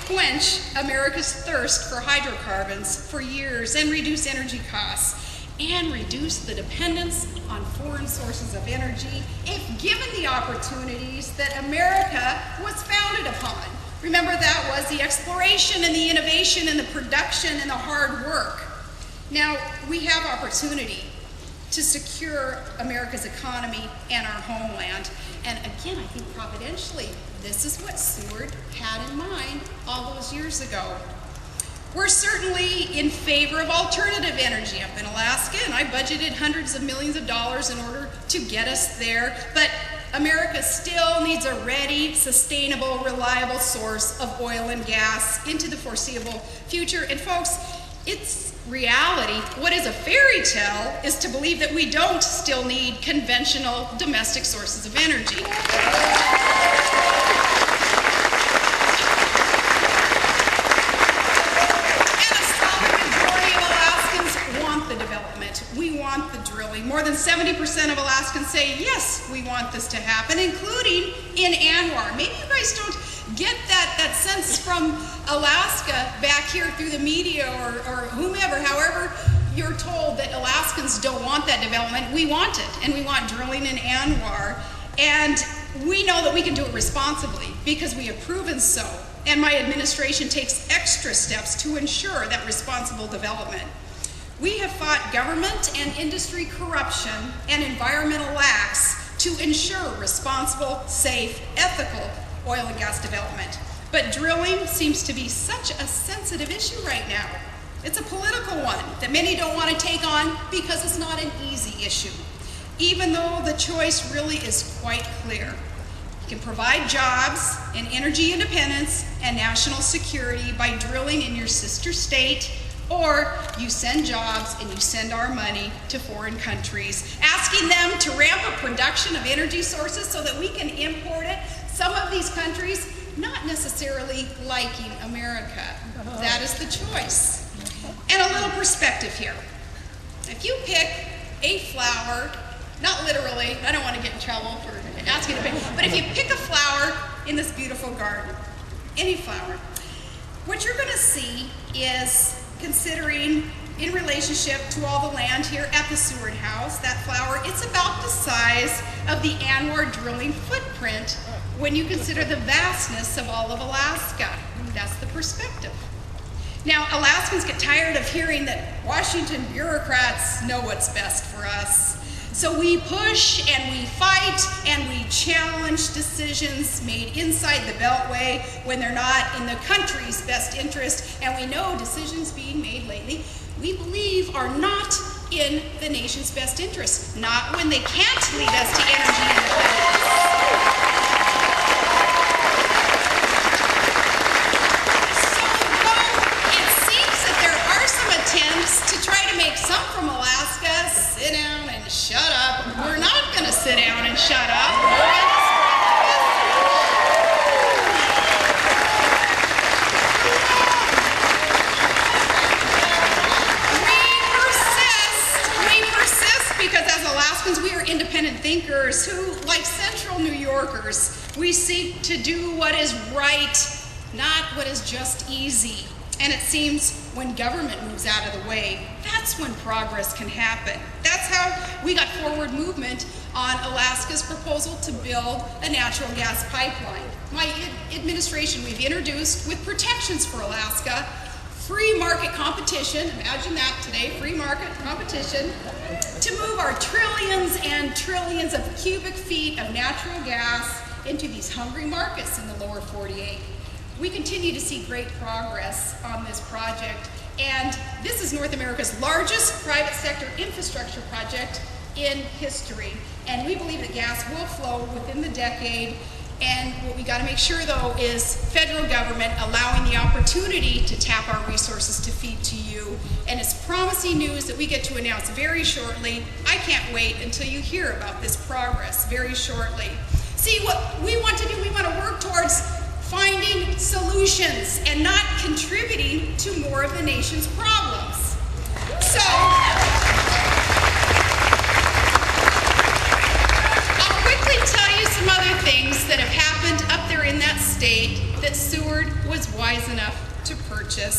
quench America's thirst for hydrocarbons for years and reduce energy costs and reduce the dependence on foreign sources of energy if given the opportunities that America was founded upon. Remember, that was the exploration and the innovation and the production and the hard work. Now, we have opportunity to secure America's economy and our homeland. And again, I think providentially, this is what Seward had in mind all those years ago. We're certainly in favor of alternative energy up in Alaska, and I budgeted hundreds of millions of dollars in order to get us there. But America still needs a ready, sustainable, reliable source of oil and gas into the foreseeable future. And folks, it's reality. What is a fairy tale is to believe that we don't still need conventional domestic sources of energy. And a solid majority of Alaskans want the development. We want the drilling. More than 70% of Alaskans say, yes, we want this to happen, including in ANWR. Maybe you guys don't get that sense from Alaska back here through the media or whomever. However, you're told that Alaskans don't want that development. We want it, and we want drilling in ANWR. And we know that we can do it responsibly because we have proven so. And my administration takes extra steps to ensure that responsible development. We have fought government and industry corruption and environmental lacks to ensure responsible, safe, ethical oil and gas development. But drilling seems to be such a sensitive issue right now. It's a political one that many don't want to take on because it's not an easy issue, even though the choice really is quite clear. You can provide jobs and energy independence and national security by drilling in your sister state, or you send jobs and you send our money to foreign countries, asking them to ramp up production of energy sources so that we can import it. Some of these countries not necessarily liking America. That is the choice. And a little perspective here. If you pick a flower, not literally, I don't want to get in trouble for asking to pick, but if you pick a flower in this beautiful garden, any flower, what you're going to see is, considering in relationship to all the land here at the Seward House, that flower, it's about the size of the ANWR drilling footprint when you consider the vastness of all of Alaska. That's the perspective. Now, Alaskans get tired of hearing that Washington bureaucrats know what's best for us. So we push and we fight and we challenge decisions made inside the Beltway when they're not in the country's best interest. And we know decisions being made lately we believe are not in the nation's best interest, not when they can't lead us to energy independence. Attempts to try to make some from Alaska sit down and shut up. We're not going to sit down and shut up. We persist because as Alaskans, we are independent thinkers who, like Central New Yorkers, we seek to do what is right, not what is just easy. And it seems when government moves out of the way, that's when progress can happen. That's how we got forward movement on Alaska's proposal to build a natural gas pipeline. My administration, we've introduced, with protections for Alaska, free market competition, imagine that today, free market competition, to move our trillions and trillions of cubic feet of natural gas into these hungry markets in the lower 48. We continue to see great progress on this project, and this is North America's largest private sector infrastructure project in history. And we believe that gas will flow within the decade, and what we got to make sure, though, is federal government allowing the opportunity to tap our resources to feed to you. And it's promising news that we get to announce very shortly. I can't wait until you hear about this progress very shortly. See, what we want to do, we want to work towards finding solutions and not contributing to more of the nation's problems. So, I'll quickly tell you some other things that have happened up there in that state that Seward was wise enough to purchase.